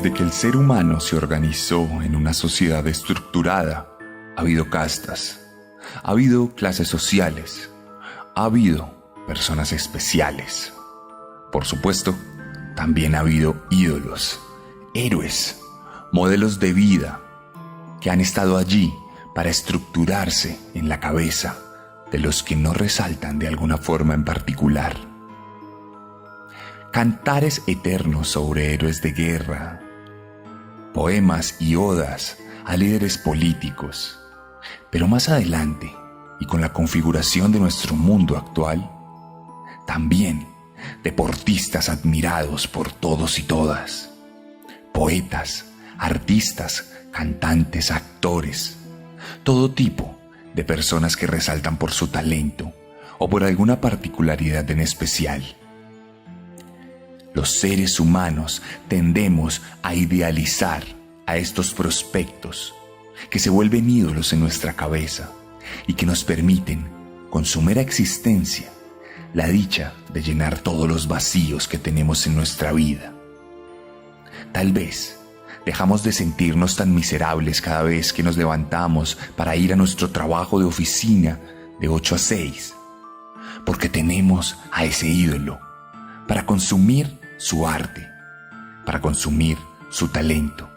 Desde que el ser humano se organizó en una sociedad estructurada, ha habido castas, ha habido clases sociales, ha habido personas especiales. Por supuesto, también ha habido ídolos, héroes, modelos de vida que han estado allí para estructurarse en la cabeza de los que no resaltan de alguna forma en particular. Cantares eternos sobre héroes de guerra, poemas y odas a líderes políticos, pero más adelante, y con la configuración de nuestro mundo actual, también deportistas admirados por todos y todas, poetas, artistas, cantantes, actores, todo tipo de personas que resaltan por su talento o por alguna particularidad en especial. Los seres humanos tendemos a idealizar a estos prospectos que se vuelven ídolos en nuestra cabeza y que nos permiten, con su mera existencia, la dicha de llenar todos los vacíos que tenemos en nuestra vida. Tal vez dejamos de sentirnos tan miserables cada vez que nos levantamos para ir a nuestro trabajo de oficina de 8 a 6, porque tenemos a ese ídolo para consumir su arte, para consumir su talento.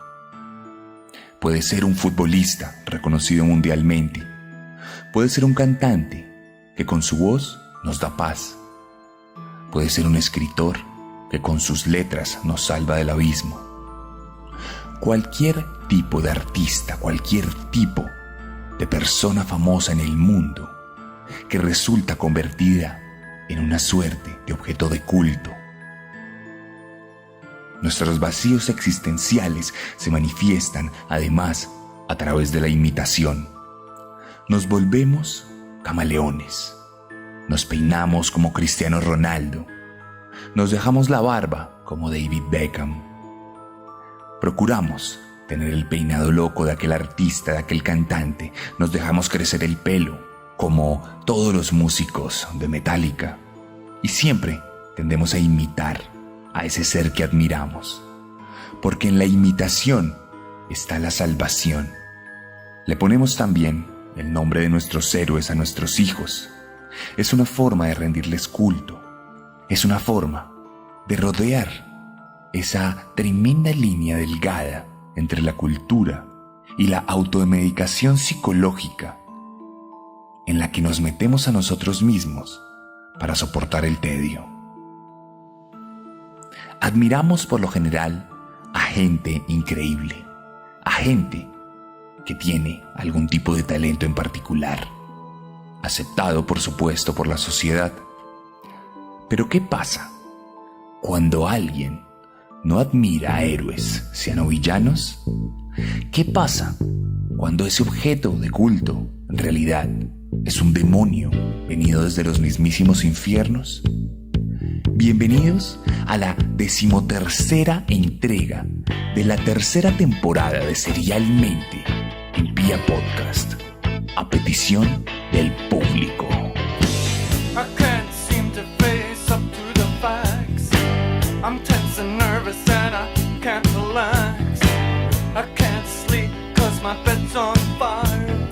Puede ser un futbolista reconocido mundialmente, puede ser un cantante que con su voz nos da paz, puede ser un escritor que con sus letras nos salva del abismo. Cualquier tipo de artista, cualquier tipo de persona famosa en el mundo que resulta convertida en una suerte de objeto de culto. Nuestros vacíos existenciales se manifiestan, además, a través de la imitación. Nos volvemos camaleones. Nos peinamos como Cristiano Ronaldo. Nos dejamos la barba como David Beckham. Procuramos tener el peinado loco de aquel artista, de aquel cantante. Nos dejamos crecer el pelo como todos los músicos de Metallica. Y siempre tendemos a imitar a ese ser que admiramos, porque en la imitación está la salvación. Le ponemos también el nombre de nuestros héroes a nuestros hijos. Es una forma de rendirles culto, es una forma de rodear esa tremenda línea delgada entre la cultura y la automedicación psicológica en la que nos metemos a nosotros mismos para soportar el tedio. Admiramos por lo general a gente increíble, a gente que tiene algún tipo de talento en particular, aceptado por supuesto por la sociedad. Pero ¿qué pasa cuando alguien no admira a héroes, sean o villanos? ¿Qué pasa cuando ese objeto de culto en realidad es un demonio venido desde los mismísimos infiernos? Bienvenidos a la 13ª entrega de la 3ª temporada de Serialmente en Pia Podcast, a petición del público. I can't seem to face up to the facts. I'm tense and nervous and I can't relax. I can't sleep 'cause my bed's on fire.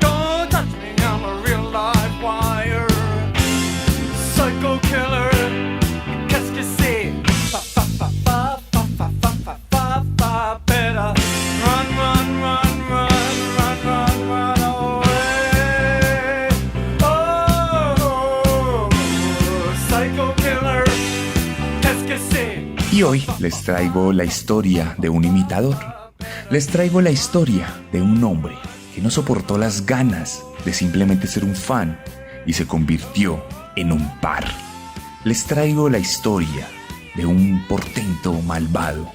Don't touch me, I'm a real live wire. Psycho killer, qu'est-ce que c'est? Fa fa fa fa fa fa fa fa fa fa. Better run, run, run, run, run, run, run away. Oh, psycho killer, qu'est-ce que c'est? Y hoy les traigo la historia de un imitador. Les traigo la historia de un hombre que no soportó las ganas de simplemente ser un fan y se convirtió en un par. Les traigo la historia de un portento malvado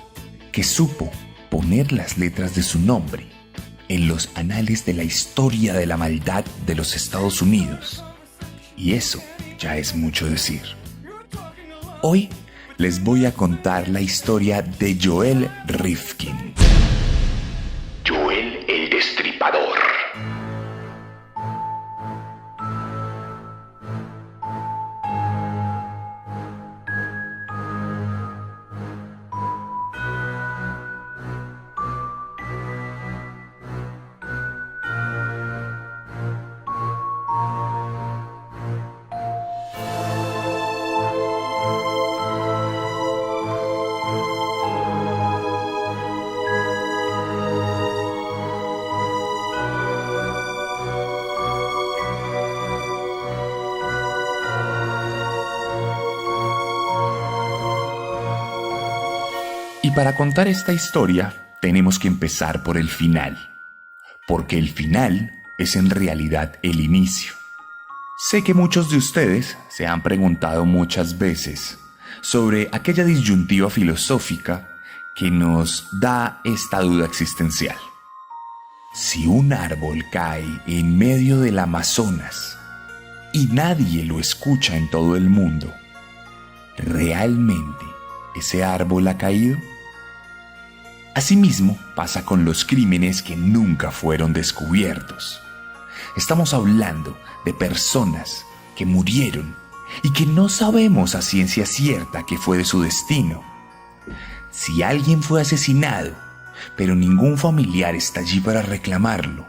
que supo poner las letras de su nombre en los anales de la historia de la maldad de los Estados Unidos. Y eso ya es mucho decir. Hoy les voy a contar la historia de Joel Rifkin. Joel el Destripador. Y para contar esta historia, tenemos que empezar por el final, porque el final es en realidad el inicio. Sé que muchos de ustedes se han preguntado muchas veces sobre aquella disyuntiva filosófica que nos da esta duda existencial. Si un árbol cae en medio del Amazonas y nadie lo escucha en todo el mundo, ¿realmente ese árbol ha caído? Asimismo pasa con los crímenes que nunca fueron descubiertos. Estamos hablando de personas que murieron y que no sabemos a ciencia cierta qué fue de su destino. Si alguien fue asesinado, pero ningún familiar está allí para reclamarlo,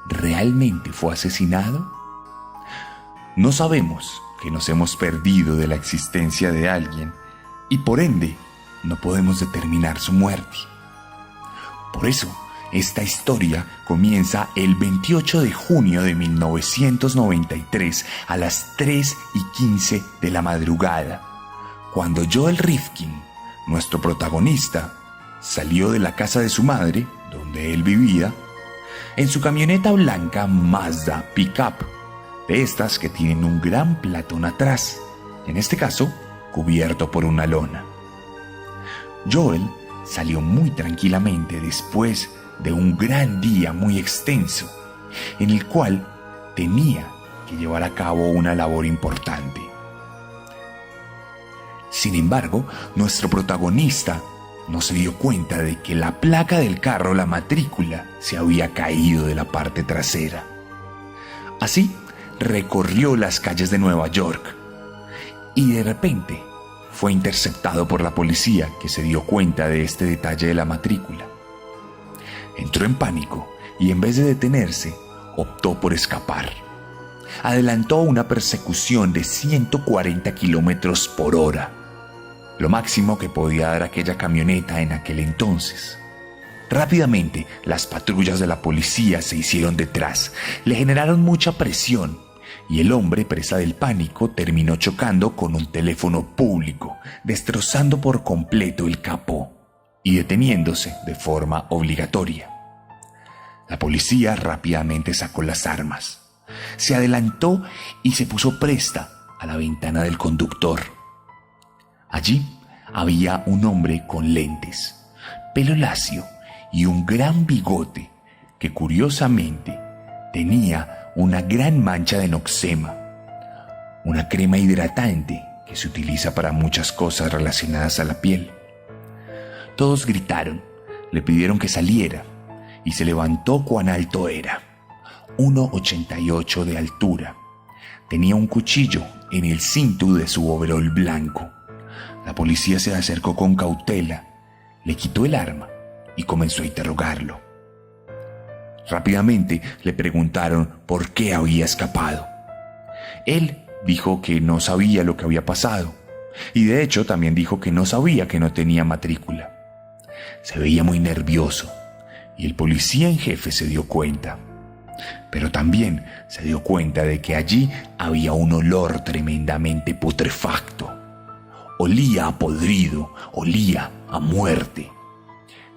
¿realmente fue asesinado? No sabemos que nos hemos perdido de la existencia de alguien y por ende no podemos determinar su muerte. Por eso, esta historia comienza el 28 de junio de 1993 a las 3:15 de la madrugada, cuando Joel Rifkin, nuestro protagonista, salió de la casa de su madre, donde él vivía, en su camioneta blanca Mazda Pickup, de estas que tienen un gran platón atrás, en este caso cubierto por una lona. Joel salió muy tranquilamente después de un gran día muy extenso, en el cual tenía que llevar a cabo una labor importante. Sin embargo, nuestro protagonista no se dio cuenta de que la placa del carro, la matrícula, se había caído de la parte trasera. Así, recorrió las calles de Nueva York y de repente fue interceptado por la policía, que se dio cuenta de este detalle de la matrícula. Entró en pánico y en vez de detenerse, optó por escapar. Adelantó una persecución de 140 kilómetros por hora, lo máximo que podía dar aquella camioneta en aquel entonces. Rápidamente, las patrullas de la policía se hicieron detrás, le generaron mucha presión y el hombre, presa del pánico, terminó chocando con un teléfono público, destrozando por completo el capó y deteniéndose de forma obligatoria. La policía rápidamente sacó las armas, se adelantó y se puso presta a la ventana del conductor. Allí había un hombre con lentes, pelo lacio y un gran bigote que curiosamente tenía una gran mancha de noxema, una crema hidratante que se utiliza para muchas cosas relacionadas a la piel. Todos gritaron, le pidieron que saliera y se levantó. Cuán alto era, 1,88 de altura. Tenía un cuchillo en el cinto de su overol blanco. La policía se acercó con cautela, le quitó el arma y comenzó a interrogarlo. Rápidamente le preguntaron por qué había escapado. Él dijo que no sabía lo que había pasado y de hecho también dijo que no sabía que no tenía matrícula. Se veía muy nervioso y el policía en jefe se dio cuenta, pero también se dio cuenta de que allí había un olor tremendamente putrefacto. Olía a podrido, olía a muerte.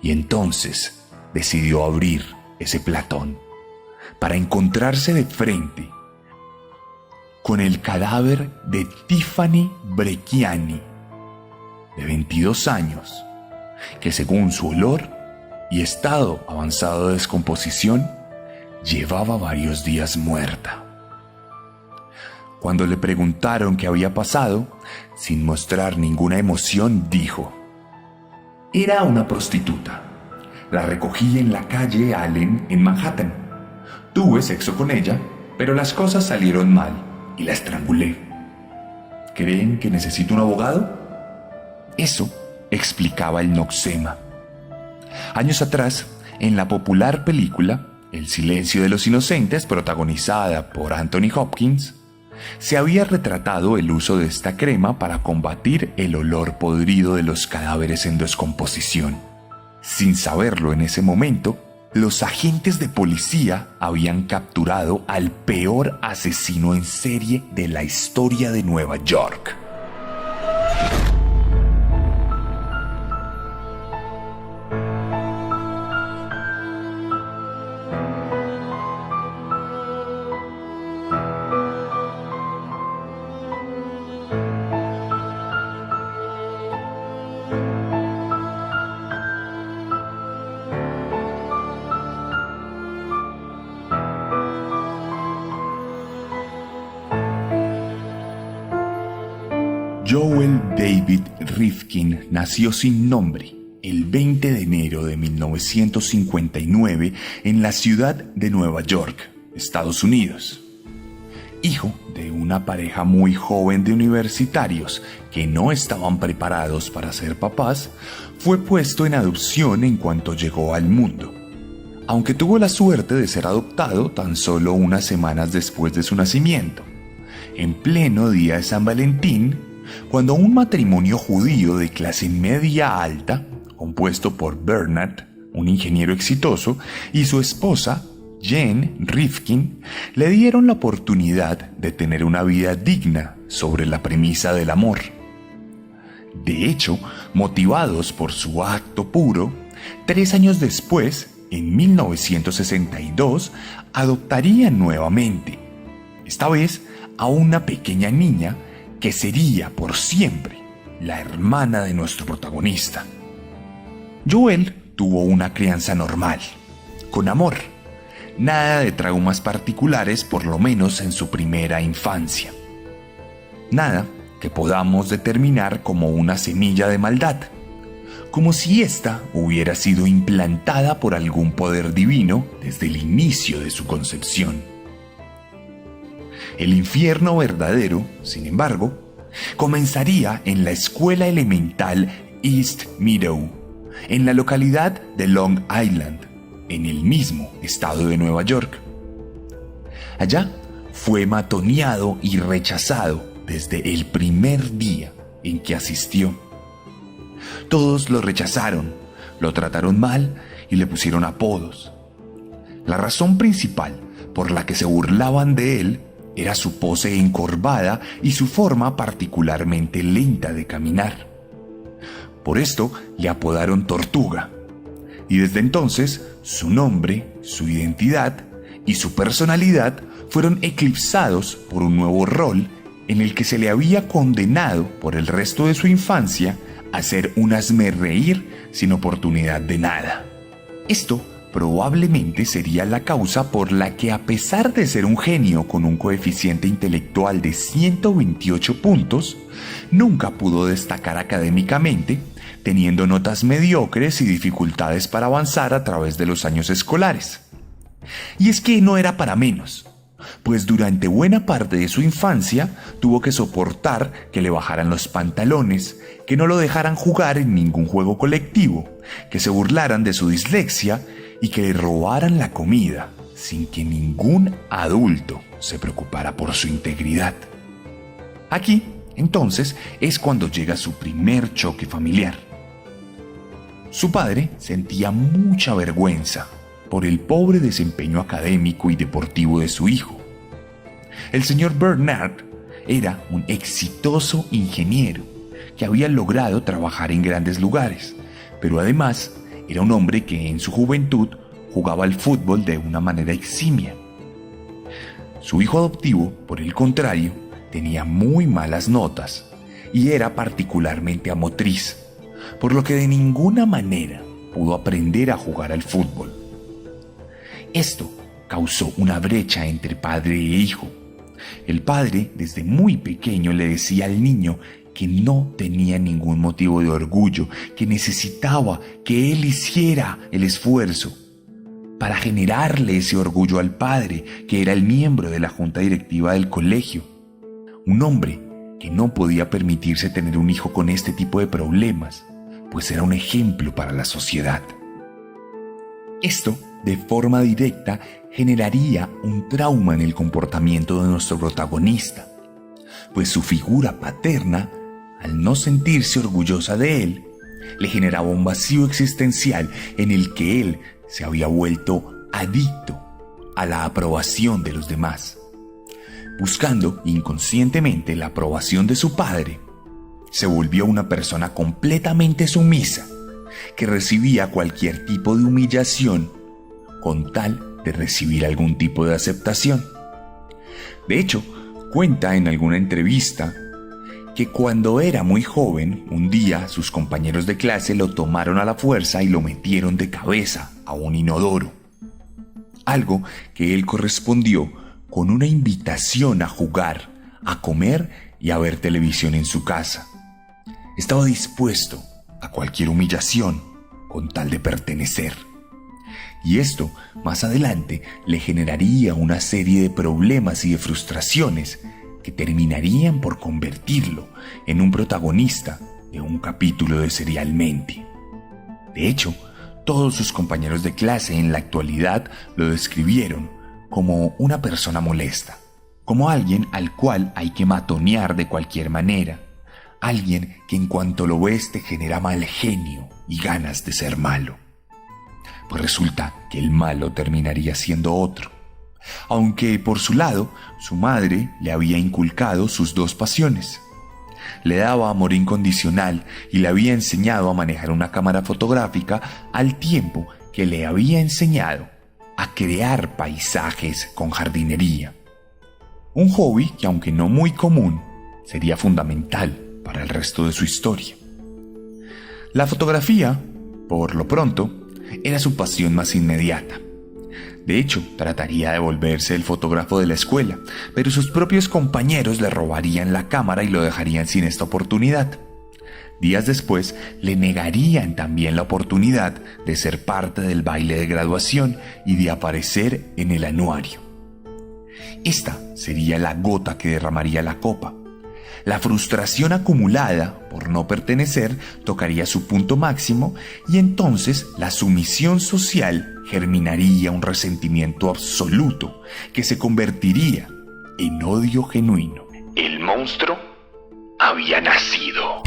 Y entonces decidió abrir ese platón para encontrarse de frente con el cadáver de Tiffany Brecchiani, de 22 años, que según su olor y estado avanzado de descomposición, llevaba varios días muerta. Cuando le preguntaron qué había pasado, sin mostrar ninguna emoción, dijo: «Era una prostituta. La recogí en la calle Allen en Manhattan. Tuve sexo con ella, pero las cosas salieron mal y la estrangulé. ¿Creen que necesito un abogado?». Eso explicaba el noxema. Años atrás, en la popular película El silencio de los inocentes, protagonizada por Anthony Hopkins, se había retratado el uso de esta crema para combatir el olor podrido de los cadáveres en descomposición. Sin saberlo en ese momento, los agentes de policía habían capturado al peor asesino en serie de la historia de Nueva York. Joel David Rifkin nació sin nombre el 20 de enero de 1959 en la ciudad de Nueva York, Estados Unidos. Hijo de una pareja muy joven de universitarios que no estaban preparados para ser papás, fue puesto en adopción en cuanto llegó al mundo, aunque tuvo la suerte de ser adoptado tan solo unas semanas después de su nacimiento, en pleno día de San Valentín, cuando un matrimonio judío de clase media alta, compuesto por Bernard, un ingeniero exitoso, y su esposa, Jen Rifkin, le dieron la oportunidad de tener una vida digna sobre la premisa del amor. De hecho, motivados por su acto puro, 3 años después, en 1962, adoptarían nuevamente, esta vez a una pequeña niña que sería por siempre la hermana de nuestro protagonista. Joel tuvo una crianza normal, con amor. Nada de traumas particulares, por lo menos en su primera infancia. Nada que podamos determinar como una semilla de maldad, como si ésta hubiera sido implantada por algún poder divino desde el inicio de su concepción. El infierno verdadero, sin embargo, comenzaría en la escuela elemental East Meadow, en la localidad de Long Island, en el mismo estado de Nueva York. Allá fue matoneado y rechazado desde el primer día en que asistió. Todos lo rechazaron, lo trataron mal y le pusieron apodos. La razón principal por la que se burlaban de él era su pose encorvada y su forma particularmente lenta de caminar. Por esto le apodaron Tortuga, y desde entonces su nombre, su identidad y su personalidad fueron eclipsados por un nuevo rol en el que se le había condenado por el resto de su infancia a ser un hazmerreír sin oportunidad de nada. Esto probablemente sería la causa por la que, a pesar de ser un genio con un coeficiente intelectual de 128 puntos, nunca pudo destacar académicamente, teniendo notas mediocres y dificultades para avanzar a través de los años escolares. Y es que no era para menos, pues durante buena parte de su infancia tuvo que soportar que le bajaran los pantalones, que no lo dejaran jugar en ningún juego colectivo, que se burlaran de su dislexia y que le robaran la comida sin que ningún adulto se preocupara por su integridad. Aquí, entonces, es cuando llega su primer choque familiar. Su padre sentía mucha vergüenza por el pobre desempeño académico y deportivo de su hijo. El señor Bernard era un exitoso ingeniero que había logrado trabajar en grandes lugares, pero además era un hombre que en su juventud jugaba al fútbol de una manera eximia. Su hijo adoptivo, por el contrario, tenía muy malas notas y era particularmente amotriz, por lo que de ninguna manera pudo aprender a jugar al fútbol. Esto causó una brecha entre padre e hijo. El padre, desde muy pequeño, le decía al niño que no tenía ningún motivo de orgullo, que necesitaba que él hiciera el esfuerzo para generarle ese orgullo al padre, que era el miembro de la junta directiva del colegio. Un hombre que no podía permitirse tener un hijo con este tipo de problemas, pues era un ejemplo para la sociedad. Esto, de forma directa, generaría un trauma en el comportamiento de nuestro protagonista, pues su figura paterna, al no sentirse orgullosa de él, le generaba un vacío existencial en el que él se había vuelto adicto a la aprobación de los demás. Buscando inconscientemente la aprobación de su padre, se volvió una persona completamente sumisa, que recibía cualquier tipo de humillación con tal de recibir algún tipo de aceptación. De hecho, cuenta en alguna entrevista que cuando era muy joven, un día sus compañeros de clase lo tomaron a la fuerza y lo metieron de cabeza a un inodoro, algo que él correspondió con una invitación a jugar, a comer y a ver televisión en su casa. Estaba dispuesto a cualquier humillación con tal de pertenecer. Y esto, más adelante, le generaría una serie de problemas y de frustraciones que terminarían por convertirlo en un protagonista de un capítulo de Serialmente. De hecho, todos sus compañeros de clase en la actualidad lo describieron como una persona molesta, como alguien al cual hay que matonear de cualquier manera, alguien que en cuanto lo ves te genera mal genio y ganas de ser malo. Pues resulta que el malo terminaría siendo otro, aunque por su lado su madre le había inculcado sus dos pasiones. Le daba amor incondicional y le había enseñado a manejar una cámara fotográfica al tiempo que le había enseñado a crear paisajes con jardinería. Un hobby que, aunque no muy común, sería fundamental para el resto de su historia. La fotografía, por lo pronto, era su pasión más inmediata. De hecho, trataría de volverse el fotógrafo de la escuela, pero sus propios compañeros le robarían la cámara y lo dejarían sin esta oportunidad. Días después, le negarían también la oportunidad de ser parte del baile de graduación y de aparecer en el anuario. Esta sería la gota que derramaría la copa. La frustración acumulada por no pertenecer tocaría su punto máximo y entonces la sumisión social germinaría un resentimiento absoluto que se convertiría en odio genuino. El monstruo había nacido.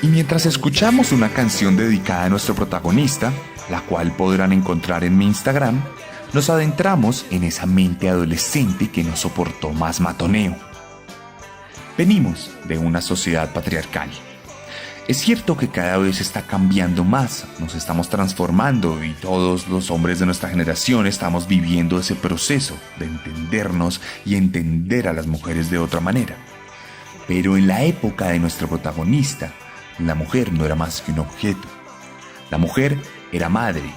Y mientras escuchamos una canción dedicada a nuestro protagonista, la cual podrán encontrar en mi Instagram, nos adentramos en esa mente adolescente que no soportó más matoneo. Venimos de una sociedad patriarcal. Es cierto que cada vez está cambiando más, nos estamos transformando y todos los hombres de nuestra generación estamos viviendo ese proceso de entendernos y entender a las mujeres de otra manera. Pero en la época de nuestro protagonista, la mujer no era más que un objeto. La mujer era madre,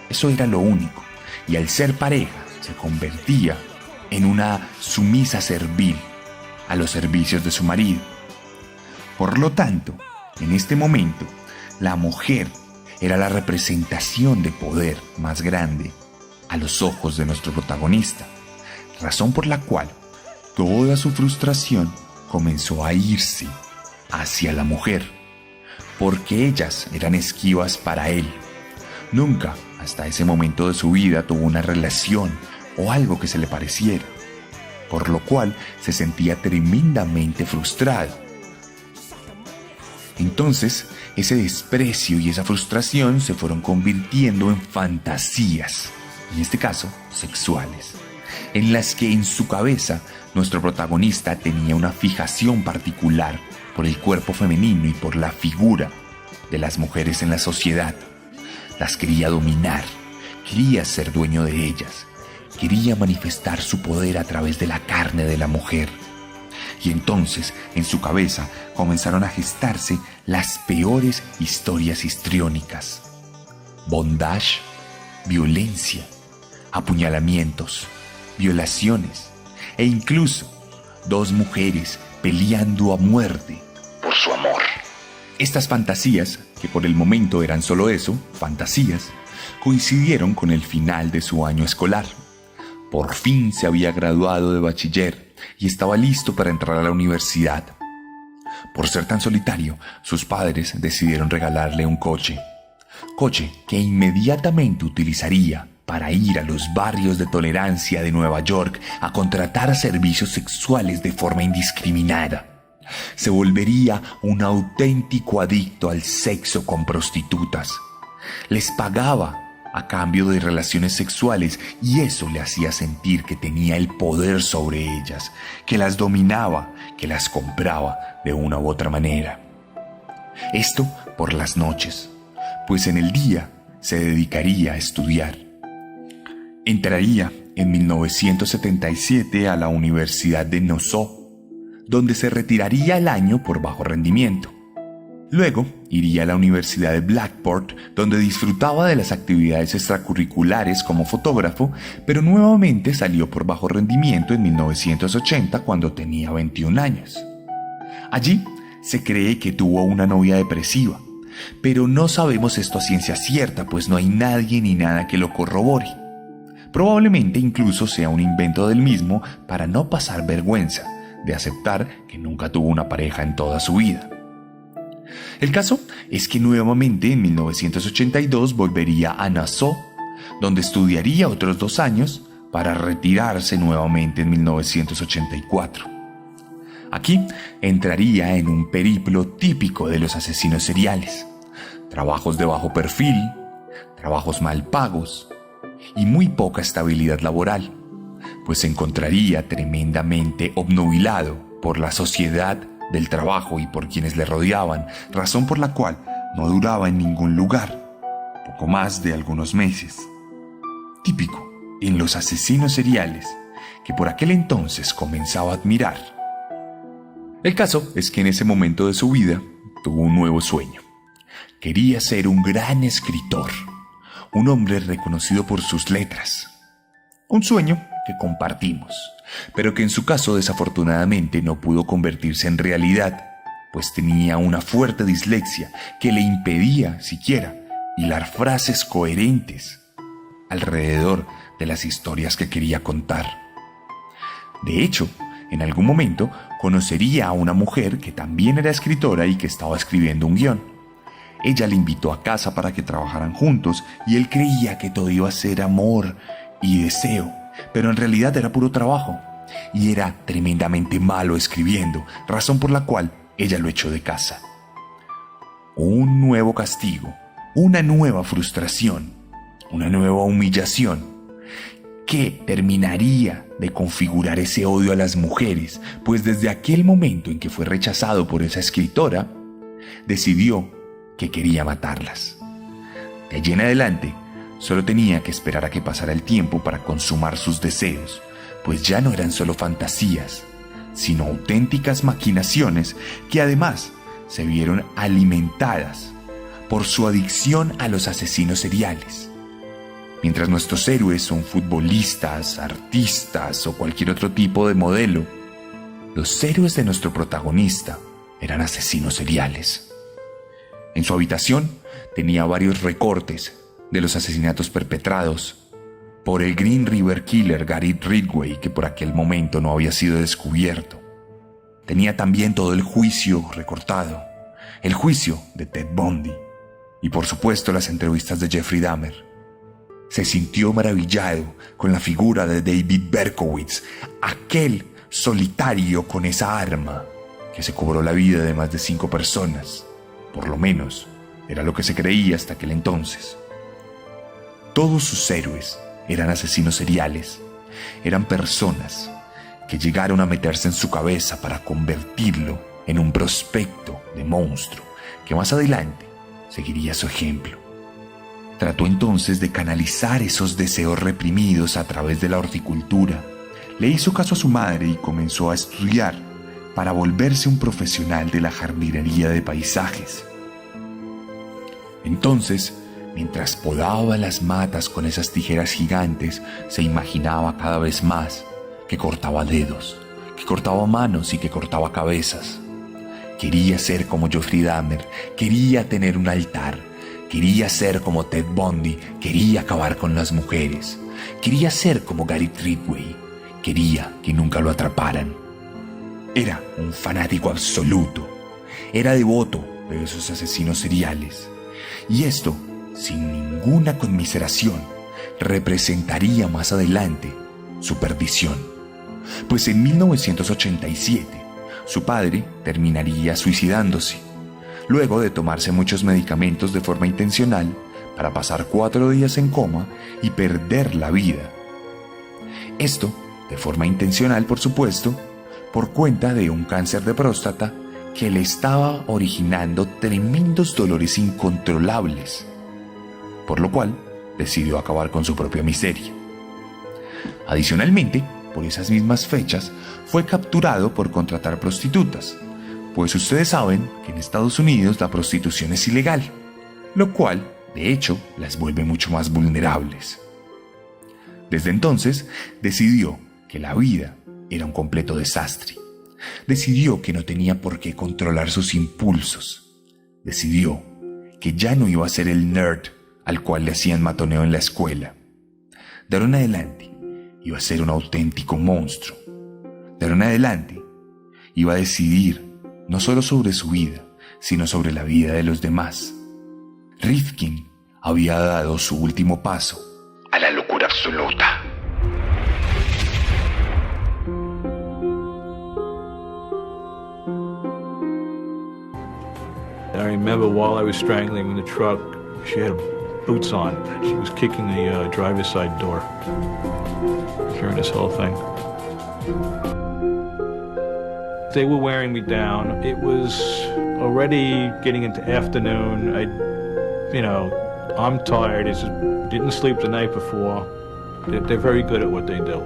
eso era lo único, y al ser pareja se convertía en una sumisa servil a los servicios de su marido. Por lo tanto, en este momento, la mujer era la representación de poder más grande a los ojos de nuestro protagonista, razón por la cual toda su frustración comenzó a irse hacia la mujer, porque ellas eran esquivas para él. Nunca, hasta ese momento de su vida, tuvo una relación o algo que se le pareciera, por lo cual se sentía tremendamente frustrado. Entonces, ese desprecio y esa frustración se fueron convirtiendo en fantasías, en este caso, sexuales, en las que en su cabeza nuestro protagonista tenía una fijación particular por el cuerpo femenino y por la figura de las mujeres en la sociedad. Las quería dominar, quería ser dueño de ellas, quería manifestar su poder a través de la carne de la mujer. Y entonces, en su cabeza, comenzaron a gestarse las peores historias histriónicas. Bondage, violencia, apuñalamientos, violaciones e incluso 2 mujeres peleando a muerte por su amor. Estas fantasías, que por el momento eran solo eso, fantasías, coincidieron con el final de su año escolar. Por fin se había graduado de bachiller y estaba listo para entrar a la universidad. Por ser tan solitario, sus padres decidieron regalarle un coche que inmediatamente utilizaría para ir a los barrios de tolerancia de Nueva York a contratar servicios sexuales de forma indiscriminada. Se volvería un auténtico adicto al sexo con prostitutas. Les pagaba a cambio de relaciones sexuales, y eso le hacía sentir que tenía el poder sobre ellas, que las dominaba, que las compraba de una u otra manera. Esto por las noches, pues en el día se dedicaría a estudiar. Entraría en 1977 a la Universidad de Nassau, donde se retiraría al año por bajo rendimiento. Luego iría a la Universidad de Blackport, donde disfrutaba de las actividades extracurriculares como fotógrafo, pero nuevamente salió por bajo rendimiento en 1980 cuando tenía 21 años. Allí se cree que tuvo una novia depresiva, pero no sabemos esto a ciencia cierta, pues no hay nadie ni nada que lo corrobore. Probablemente incluso sea un invento del mismo para no pasar vergüenza de aceptar que nunca tuvo una pareja en toda su vida. El caso es que nuevamente en 1982 volvería a Nassau, donde estudiaría otros 2 años para retirarse nuevamente en 1984. Aquí entraría en un periplo típico de los asesinos seriales: trabajos de bajo perfil, trabajos mal pagos y muy poca estabilidad laboral, pues se encontraría tremendamente obnubilado por la sociedad del trabajo y por quienes le rodeaban, razón por la cual no duraba en ningún lugar, poco más de algunos meses. Típico en los asesinos seriales que por aquel entonces comenzaba a admirar. El caso es que en ese momento de su vida tuvo un nuevo sueño. Quería ser un gran escritor, un hombre reconocido por sus letras. Un sueño que compartimos, pero que en su caso desafortunadamente no pudo convertirse en realidad, pues tenía una fuerte dislexia que le impedía siquiera hilar frases coherentes alrededor de las historias que quería contar. De hecho, en algún momento conocería a una mujer que también era escritora y que estaba escribiendo un guión. Ella le invitó a casa para que trabajaran juntos y él creía que todo iba a ser amor y deseo, pero en realidad era puro trabajo y era tremendamente malo escribiendo, razón por la cual ella lo echó de casa. Un nuevo castigo, una nueva frustración, una nueva humillación que terminaría de configurar ese odio a las mujeres, pues desde aquel momento en que fue rechazado por esa escritora, decidió que quería matarlas. De allí en adelante, solo tenía que esperar a que pasara el tiempo para consumar sus deseos, pues ya no eran solo fantasías, sino auténticas maquinaciones que además se vieron alimentadas por su adicción a los asesinos seriales. Mientras nuestros héroes son futbolistas, artistas o cualquier otro tipo de modelo, los héroes de nuestro protagonista eran asesinos seriales. En su habitación tenía varios recortes de los asesinatos perpetrados por el Green River Killer Gary Ridgway, que por aquel momento no había sido descubierto. Tenía también todo el juicio recortado, el juicio de Ted Bundy y por supuesto las entrevistas de Jeffrey Dahmer. Se sintió maravillado con la figura de David Berkowitz, aquel solitario con esa arma que se cobró la vida de más de 5 personas. Por lo menos era lo que se creía hasta aquel entonces. Todos sus héroes eran asesinos seriales, eran personas que llegaron a meterse en su cabeza para convertirlo en un prospecto de monstruo que más adelante seguiría su ejemplo. Trató entonces de canalizar esos deseos reprimidos a través de la horticultura. Le hizo caso a su madre y comenzó a estudiar para volverse un profesional de la jardinería de paisajes. Entonces, mientras podaba las matas con esas tijeras gigantes, se imaginaba cada vez más que cortaba dedos, que cortaba manos y que cortaba cabezas. Quería ser como Jeffrey Dahmer, quería tener un altar, quería ser como Ted Bundy, quería acabar con las mujeres, quería ser como Gary Ridgway, quería que nunca lo atraparan. Era un fanático absoluto, era devoto de esos asesinos seriales. Y esto, sin ninguna conmiseración, representaría más adelante su perdición. Pues en 1987, su padre terminaría suicidándose. Luego de tomarse muchos medicamentos de forma intencional, para pasar 4 días en coma y perder la vida. Esto, de forma intencional por supuesto, por cuenta de un cáncer de próstata que le estaba originando tremendos dolores incontrolables, por lo cual decidió acabar con su propia miseria. Adicionalmente, por esas mismas fechas, fue capturado por contratar prostitutas, pues ustedes saben que en Estados Unidos la prostitución es ilegal, lo cual, de hecho, las vuelve mucho más vulnerables. Desde entonces, decidió que la vida era un completo desastre. Decidió que no tenía por qué controlar sus impulsos. Decidió que ya no iba a ser el nerd al cual le hacían matoneo en la escuela. De ahora en adelante, iba a ser un auténtico monstruo. De ahora en adelante, iba a decidir no solo sobre su vida, sino sobre la vida de los demás. Rifkin había dado su último paso a la locura absoluta. I remember while I was strangling in the truck, she had boots on. She was kicking the driver's side door during this whole thing. They were wearing me down. It was already getting into afternoon. I'm tired. Didn't sleep the night before. They're very good at what they do.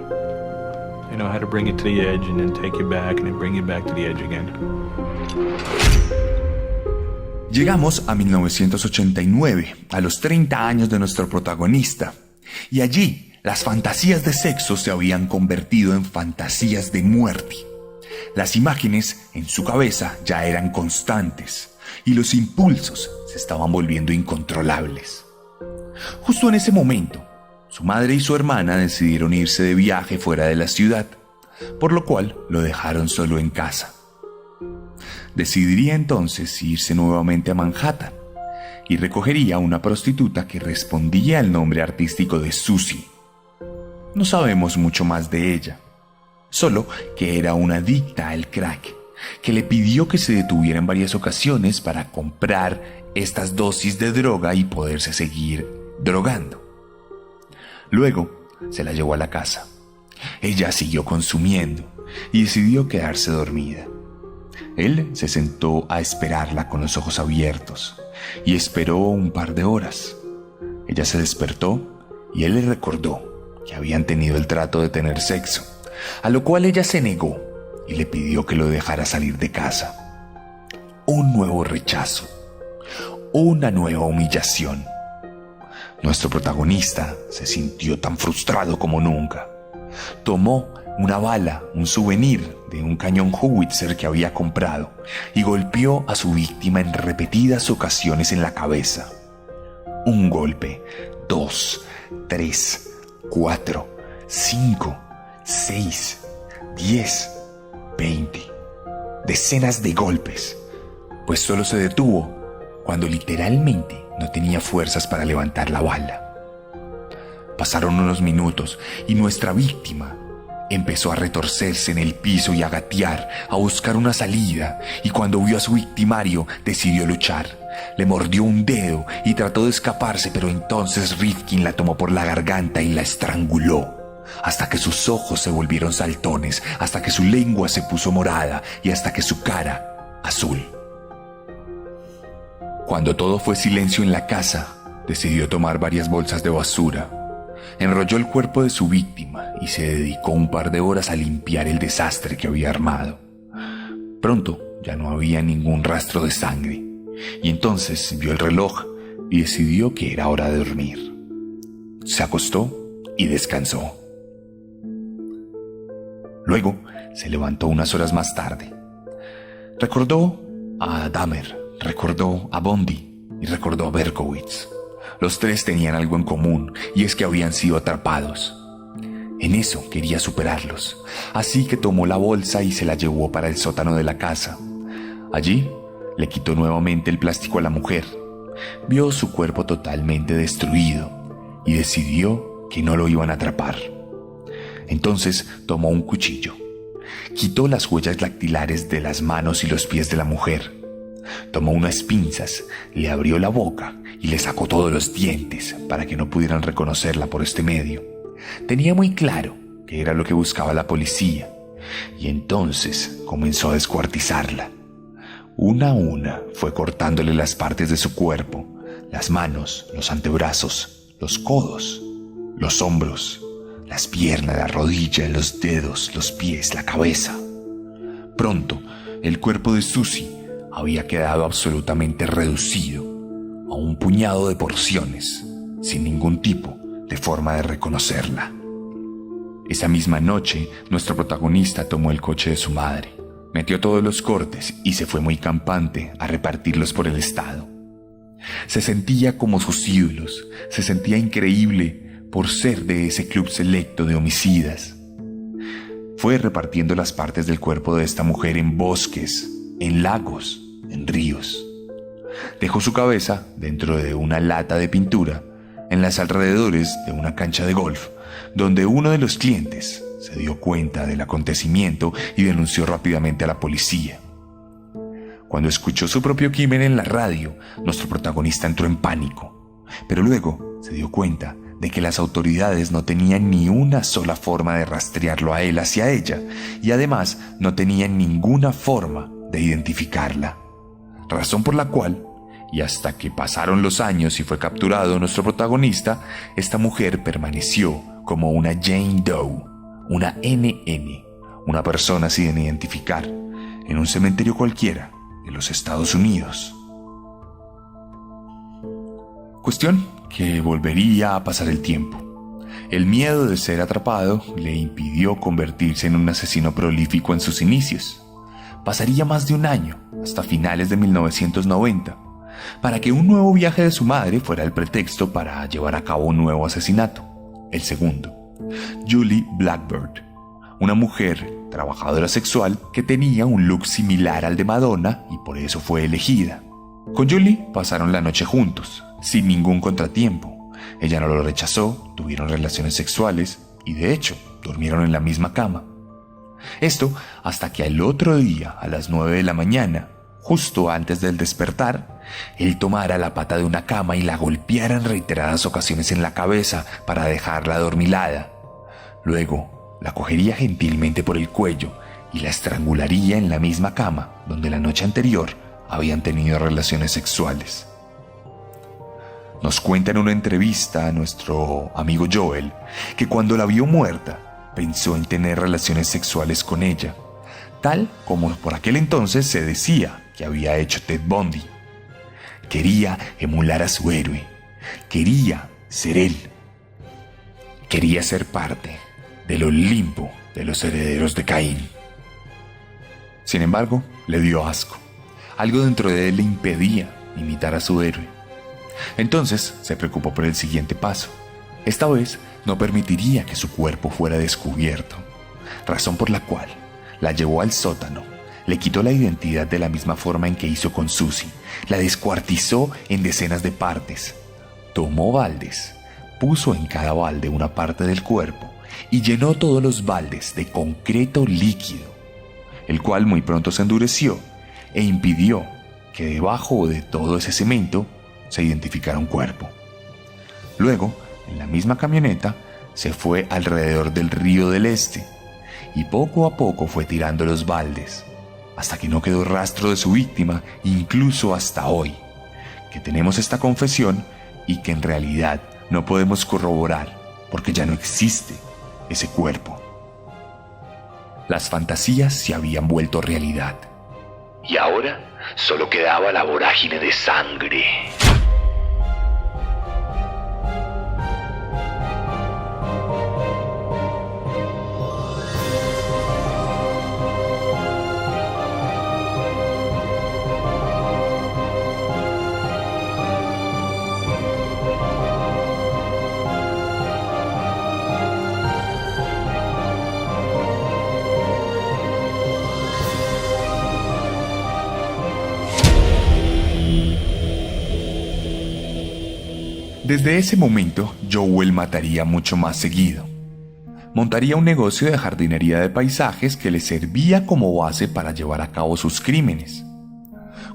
They know how to bring you to the edge and then take you back and then bring you back to the edge again. Llegamos a 1989, a los 30 años de nuestro protagonista, y allí las fantasías de sexo se habían convertido en fantasías de muerte. Las imágenes en su cabeza ya eran constantes y los impulsos se estaban volviendo incontrolables. Justo en ese momento, su madre y su hermana decidieron irse de viaje fuera de la ciudad, por lo cual lo dejaron solo en casa. Decidiría entonces irse nuevamente a Manhattan y recogería a una prostituta que respondía al nombre artístico de Susie. No sabemos mucho más de ella, solo que era una adicta al crack, que le pidió que se detuviera en varias ocasiones para comprar estas dosis de droga y poderse seguir drogando. Luego se la llevó a la casa. Ella siguió consumiendo y decidió quedarse dormida. Él se sentó a esperarla con los ojos abiertos y esperó un par de horas. Ella se despertó y él le recordó que habían tenido el trato de tener sexo, a lo cual ella se negó y le pidió que lo dejara salir de casa. Un nuevo rechazo, una nueva humillación. Nuestro protagonista se sintió tan frustrado como nunca. Tomó una bala, un souvenir de un cañón Howitzer que había comprado, y golpeó a su víctima en repetidas ocasiones en la cabeza. Un golpe, 2, 3, 4, 5, 6, 10, 20. Decenas de golpes, pues solo se detuvo cuando literalmente no tenía fuerzas para levantar la bala. Pasaron unos minutos y nuestra víctima empezó a retorcerse en el piso y a gatear, a buscar una salida, y cuando vio a su victimario decidió luchar. Le mordió un dedo y trató de escaparse, pero entonces Rifkin la tomó por la garganta y la estranguló, hasta que sus ojos se volvieron saltones, hasta que su lengua se puso morada y hasta que su cara azul. Cuando todo fue silencio en la casa, decidió tomar varias bolsas de basura. Enrolló el cuerpo de su víctima y se dedicó un par de horas a limpiar el desastre que había armado. Pronto ya no había ningún rastro de sangre, y entonces vio el reloj y decidió que era hora de dormir. Se acostó y descansó. Luego se levantó unas horas más tarde. Recordó a Dahmer, recordó a Bundy y recordó a Berkowitz. Los tres tenían algo en común, y es que habían sido atrapados. En eso quería superarlos, así que tomó la bolsa y se la llevó para el sótano de la casa. Allí le quitó nuevamente el plástico a la mujer. Vio su cuerpo totalmente destruido y decidió que no lo iban a atrapar. Entonces tomó un cuchillo, quitó las huellas dactilares de las manos y los pies de la mujer. Tomó unas pinzas, le abrió la boca y le sacó todos los dientes para que no pudieran reconocerla por este medio. Tenía muy claro que era lo que buscaba la policía y entonces comenzó a descuartizarla. Una a una fue cortándole las partes de su cuerpo, las manos, los antebrazos, los codos, los hombros, las piernas, las rodillas, los dedos, los pies, la cabeza. Pronto, el cuerpo de Susie había quedado absolutamente reducido a un puñado de porciones, sin ningún tipo de forma de reconocerla. Esa misma noche, nuestro protagonista tomó el coche de su madre, metió todos los cortes y se fue muy campante a repartirlos por el estado. Se sentía como sus ídolos, se sentía increíble por ser de ese club selecto de homicidas. Fue repartiendo las partes del cuerpo de esta mujer en bosques, en lagos, en ríos. Dejó su cabeza dentro de una lata de pintura en los alrededores de una cancha de golf, donde uno de los clientes se dio cuenta del acontecimiento y denunció rápidamente a la policía. Cuando escuchó su propio crimen en la radio, nuestro protagonista entró en pánico, pero luego se dio cuenta de que las autoridades no tenían ni una sola forma de rastrearlo a él hacia ella y además no tenían ninguna forma de identificarla. Razón por la cual, y hasta que pasaron los años y fue capturado nuestro protagonista, esta mujer permaneció como una Jane Doe, una NN, una persona sin identificar, en un cementerio cualquiera de los Estados Unidos. Cuestión que volvería a pasar el tiempo. El miedo de ser atrapado le impidió convertirse en un asesino prolífico en sus inicios. Pasaría más de un año, hasta finales de 1990, para que un nuevo viaje de su madre fuera el pretexto para llevar a cabo un nuevo asesinato, el segundo. Julie Blackbird, una mujer trabajadora sexual que tenía un look similar al de Madonna y por eso fue elegida. Con Julie pasaron la noche juntos, sin ningún contratiempo. Ella no lo rechazó, tuvieron relaciones sexuales y de hecho durmieron en la misma cama. Esto hasta que al otro día, a las 9 de la mañana, justo antes del despertar, él tomara la pata de una cama y la golpeara en reiteradas ocasiones en la cabeza para dejarla adormilada. Luego, la cogería gentilmente por el cuello y la estrangularía en la misma cama donde la noche anterior habían tenido relaciones sexuales. Nos cuenta en una entrevista a nuestro amigo Joel que cuando la vio muerta pensó en tener relaciones sexuales con ella, tal como por aquel entonces se decía que había hecho Ted Bundy. Quería emular a su héroe, quería ser él, quería ser parte del Olimpo de los herederos de Caín. Sin embargo, le dio asco. Algo dentro de él le impedía imitar a su héroe. Entonces se preocupó por el siguiente paso. Esta vez no permitiría que su cuerpo fuera descubierto, razón por la cual la llevó al sótano, le quitó la identidad de la misma forma en que hizo con Susie, la descuartizó en decenas de partes, tomó baldes, puso en cada balde una parte del cuerpo y llenó todos los baldes de concreto líquido, el cual muy pronto se endureció e impidió que debajo de todo ese cemento se identificara un cuerpo. Luego, en la misma camioneta, se fue alrededor del río del Este y poco a poco fue tirando los baldes, hasta que no quedó rastro de su víctima, incluso hasta hoy, que tenemos esta confesión y que en realidad no podemos corroborar porque ya no existe ese cuerpo. Las fantasías se habían vuelto realidad y ahora solo quedaba la vorágine de sangre. Desde ese momento, Joel mataría mucho más seguido. Montaría un negocio de jardinería de paisajes que le servía como base para llevar a cabo sus crímenes.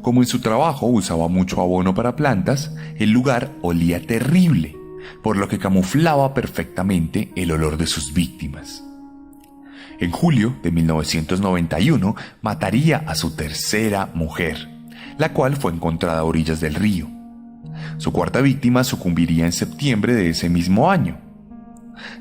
Como en su trabajo usaba mucho abono para plantas, el lugar olía terrible, por lo que camuflaba perfectamente el olor de sus víctimas. En julio de 1991 mataría a su tercera mujer, la cual fue encontrada a orillas del río. Su cuarta víctima sucumbiría en septiembre de ese mismo año.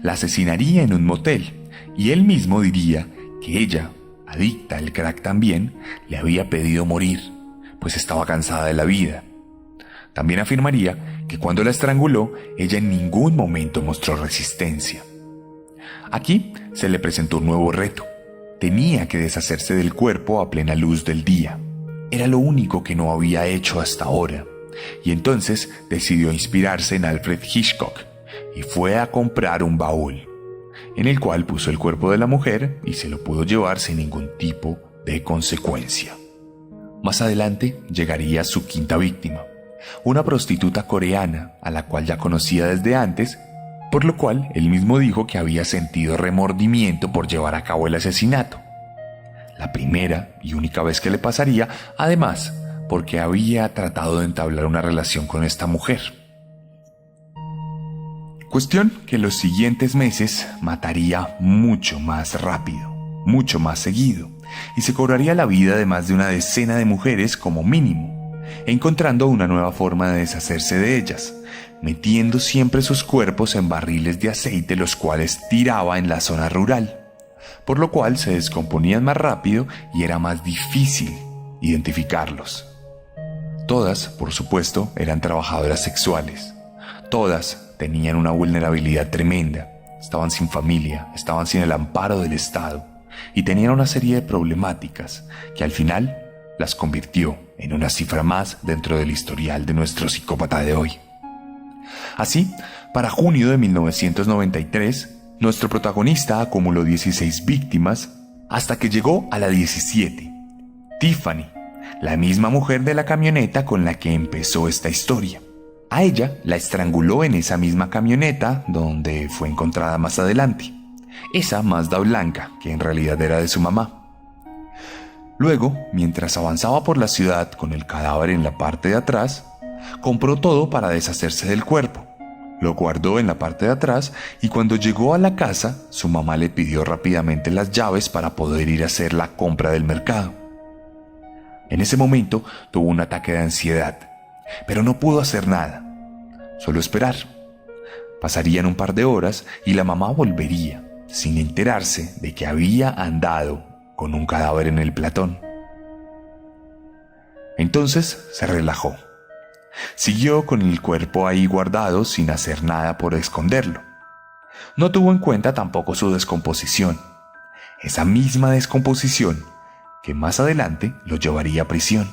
La asesinaría en un motel y él mismo diría que ella, adicta al crack también, le había pedido morir, pues estaba cansada de la vida. También afirmaría que cuando la estranguló, ella en ningún momento mostró resistencia. Aquí se le presentó un nuevo reto. Tenía que deshacerse del cuerpo a plena luz del día. Era lo único que no había hecho hasta ahora. Y entonces decidió inspirarse en Alfred Hitchcock y fue a comprar un baúl, en el cual puso el cuerpo de la mujer y se lo pudo llevar sin ningún tipo de consecuencia. Más adelante llegaría su quinta víctima, una prostituta coreana a la cual ya conocía desde antes, por lo cual él mismo dijo que había sentido remordimiento por llevar a cabo el asesinato. La primera y única vez que le pasaría, además, porque había tratado de entablar una relación con esta mujer. Cuestión que los siguientes meses mataría mucho más rápido, mucho más seguido, y se cobraría la vida de más de una decena de mujeres como mínimo, encontrando una nueva forma de deshacerse de ellas, metiendo siempre sus cuerpos en barriles de aceite, los cuales tiraba en la zona rural, por lo cual se descomponían más rápido y era más difícil identificarlos. Todas, por supuesto, eran trabajadoras sexuales. Todas tenían una vulnerabilidad tremenda. Estaban sin familia, estaban sin el amparo del Estado y tenían una serie de problemáticas que al final las convirtió en una cifra más dentro del historial de nuestro psicópata de hoy. Así, para junio de 1993, nuestro protagonista acumuló 16 víctimas hasta que llegó a la 17, Tiffany, la misma mujer de la camioneta con la que empezó esta historia. A ella la estranguló en esa misma camioneta donde fue encontrada más adelante, esa Mazda blanca que en realidad era de su mamá. Luego, mientras avanzaba por la ciudad con el cadáver en la parte de atrás, compró todo para deshacerse del cuerpo. Lo guardó en la parte de atrás y cuando llegó a la casa, su mamá le pidió rápidamente las llaves para poder ir a hacer la compra del mercado. En ese momento tuvo un ataque de ansiedad, pero no pudo hacer nada, solo esperar. Pasarían un par de horas y la mamá volvería, sin enterarse de que había andado con un cadáver en el platón. Entonces se relajó. Siguió con el cuerpo ahí guardado sin hacer nada por esconderlo. No tuvo en cuenta tampoco su descomposición, esa misma descomposición que más adelante lo llevaría a prisión.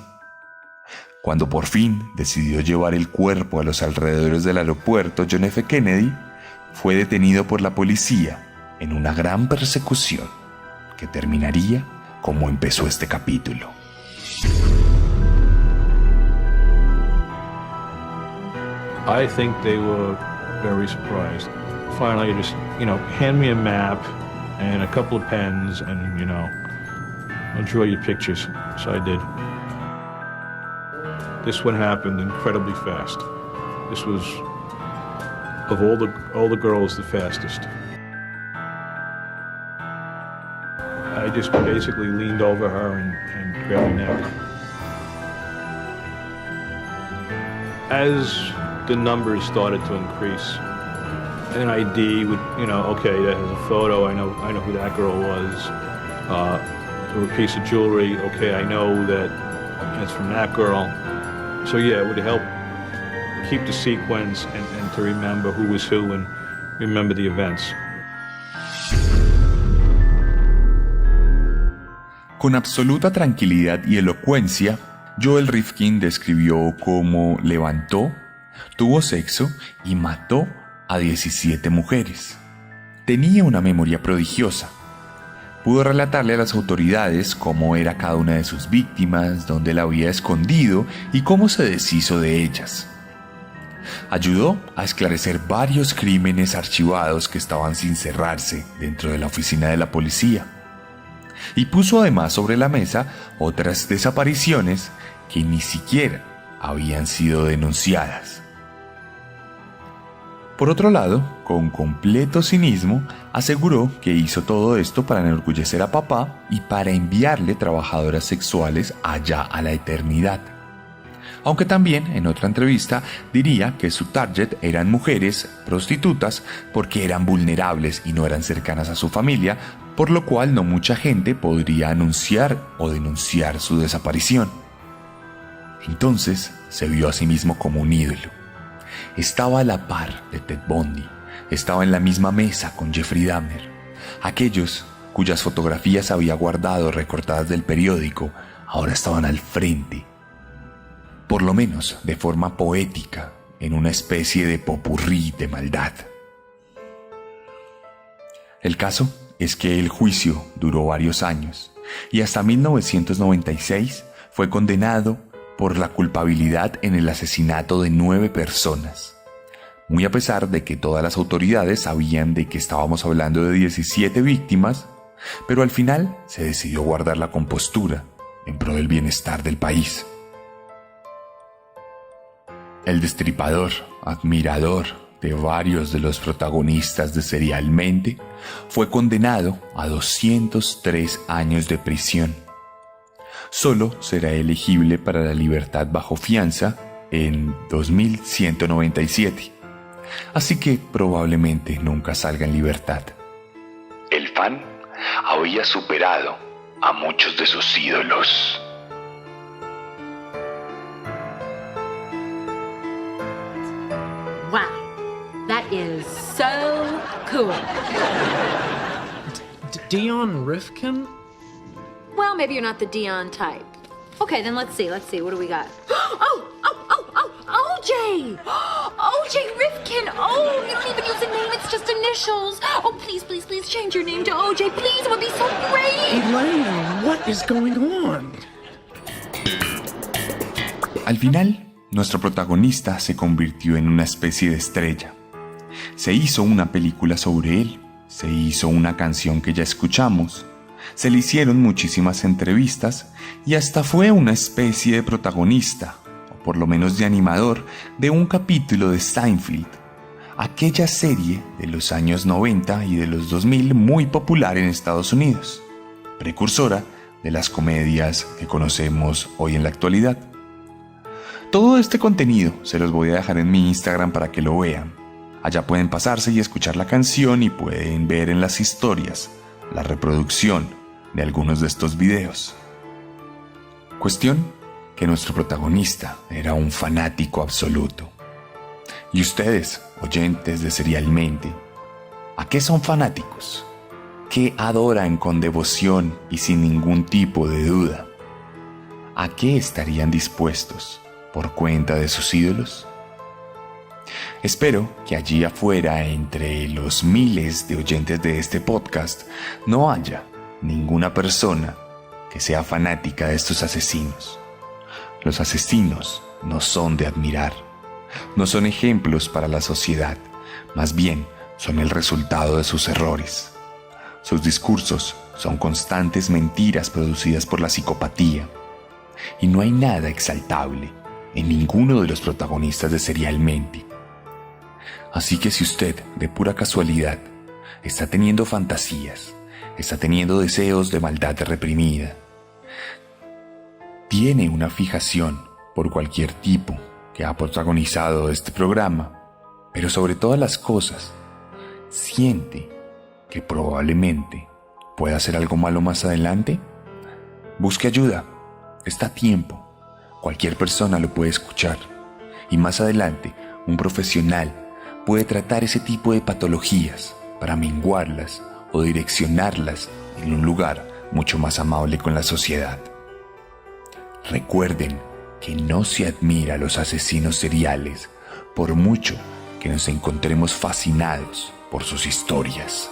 Cuando por fin decidió llevar el cuerpo a los alrededores del aeropuerto John F. Kennedy, fue detenido por la policía en una gran persecución que terminaría como empezó este capítulo. I think they were very surprised. Finally, just, hand me a map and a couple of pens and, I'll draw you pictures. So I did. This one happened incredibly fast. This was, of all the girls, the fastest. I just basically leaned over her and grabbed her neck. As the numbers started to increase, an ID would, okay, that has a photo, I know who that girl was, or a piece of jewelry, okay, I know that it's from that girl. So yeah, it would help keep the sequence and to remember who was who and remember the events. Con absoluta tranquilidad y elocuencia, Joel Rifkin describió cómo levantó, tuvo sexo y mató a 17 mujeres. Tenía una memoria prodigiosa. Pudo relatarle a las autoridades cómo era cada una de sus víctimas, dónde la había escondido y cómo se deshizo de ellas. Ayudó a esclarecer varios crímenes archivados que estaban sin cerrarse dentro de la oficina de la policía. Y puso además sobre la mesa otras desapariciones que ni siquiera habían sido denunciadas. Por otro lado, con completo cinismo, aseguró que hizo todo esto para enorgullecer a papá y para enviarle trabajadoras sexuales allá a la eternidad. Aunque también, en otra entrevista, diría que su target eran mujeres prostitutas porque eran vulnerables y no eran cercanas a su familia, por lo cual no mucha gente podría anunciar o denunciar su desaparición. Entonces se vio a sí mismo como un ídolo. Estaba a la par de Ted Bundy, estaba en la misma mesa con Jeffrey Dahmer. Aquellos cuyas fotografías había guardado recortadas del periódico ahora estaban al frente, por lo menos de forma poética, en una especie de popurrí de maldad. El caso es que el juicio duró varios años y hasta 1996 fue condenado por la culpabilidad en el asesinato de 9 personas, muy a pesar de que todas las autoridades sabían de que estábamos hablando de 17 víctimas, pero al final se decidió guardar la compostura en pro del bienestar del país. El destripador, admirador de varios de los protagonistas de Serialmente, fue condenado a 203 años de prisión. Solo será elegible para la libertad bajo fianza en 2197, así que probablemente nunca salga en libertad. El fan había superado a muchos de sus ídolos. Wow, that is so cool. Dion Rifkin? Well, maybe you're not the Dion type. Okay, then let's see. What do we got? OJ! OJ Rifkin! Oh, you don't even use a name, it's just initials. Oh, please change your name to OJ. Please, it would be so great. Elaine, what is going on? Al final, nuestro protagonista se convirtió en una especie de estrella. Se hizo una película sobre él, se hizo una canción que ya escuchamos, se le hicieron muchísimas entrevistas y hasta fue una especie de protagonista, o por lo menos de animador, de un capítulo de Seinfeld, aquella serie de los años 90 y de los 2000 muy popular en Estados Unidos, precursora de las comedias que conocemos hoy en la actualidad. Todo este contenido se los voy a dejar en mi Instagram para que lo vean. Allá pueden pasarse y escuchar la canción y pueden ver en las historias la reproducción de algunos de estos videos. Cuestión que nuestro protagonista era un fanático absoluto. Y ustedes, oyentes de Serialmente, ¿a qué son fanáticos? ¿Qué adoran con devoción y sin ningún tipo de duda? ¿A qué estarían dispuestos por cuenta de sus ídolos? Espero que allí afuera, entre los miles de oyentes de este podcast, no haya ninguna persona que sea fanática de estos asesinos. Los asesinos no son de admirar, no son ejemplos para la sociedad, más bien son el resultado de sus errores. Sus discursos son constantes mentiras producidas por la psicopatía, y no hay nada exaltable en ninguno de los protagonistas de Serialmente. Así que si usted, de pura casualidad, está teniendo fantasías, está teniendo deseos de maldad reprimida, tiene una fijación por cualquier tipo que ha protagonizado este programa, pero sobre todas las cosas, siente que probablemente pueda hacer algo malo más adelante, busque ayuda, está a tiempo. Cualquier persona lo puede escuchar y más adelante un profesional puede tratar ese tipo de patologías para menguarlas o direccionarlas en un lugar mucho más amable con la sociedad. Recuerden que no se admira a los asesinos seriales por mucho que nos encontremos fascinados por sus historias.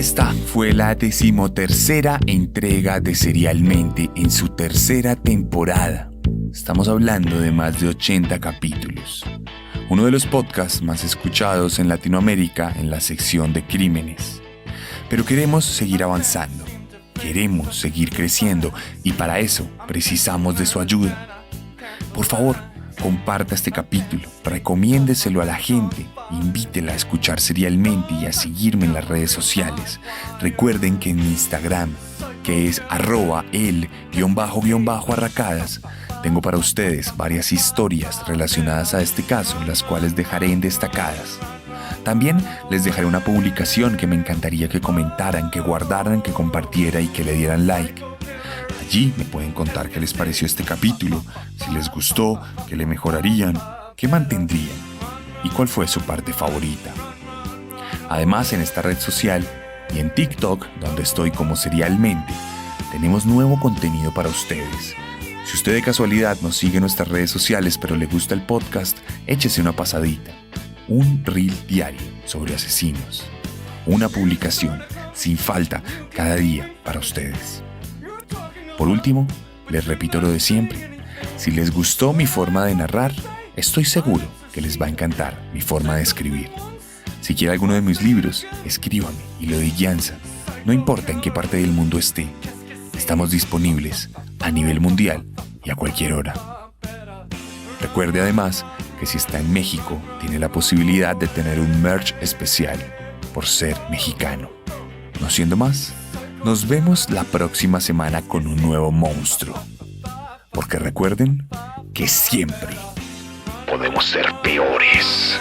esta fue la 13ª entrega de Serialmente en su 3ª temporada. Estamos hablando de más de 80 capítulos. Uno de los podcasts más escuchados en Latinoamérica en la sección de crímenes. Pero queremos seguir avanzando. Queremos seguir creciendo y para eso precisamos de su ayuda. Por favor, comparta este capítulo, recomiéndeselo a la gente, invítela a escuchar Serialmente y a seguirme en las redes sociales. Recuerden que en mi Instagram, que es @el_arracadas, tengo para ustedes varias historias relacionadas a este caso, las cuales dejaré en destacadas. También les dejaré una publicación que me encantaría que comentaran, que guardaran, que compartieran y que le dieran like. Allí me pueden contar qué les pareció este capítulo, si les gustó, qué le mejorarían, qué mantendrían y cuál fue su parte favorita. Además, en esta red social y en TikTok, donde estoy como Serialmente, tenemos nuevo contenido para ustedes. Si usted de casualidad nos sigue en nuestras redes sociales pero le gusta el podcast, échese una pasadita. Un reel diario sobre asesinos. Una publicación sin falta cada día para ustedes. Por último, les repito lo de siempre. Si les gustó mi forma de narrar, estoy seguro que les va a encantar mi forma de escribir. Si quiere alguno de mis libros, escríbame y le doy guianza. No importa en qué parte del mundo esté. Estamos disponibles a nivel mundial y a cualquier hora. Recuerde además que si está en México, tiene la posibilidad de tener un merch especial por ser mexicano. No siendo más, nos vemos la próxima semana con un nuevo monstruo. Porque recuerden que siempre podemos ser peores.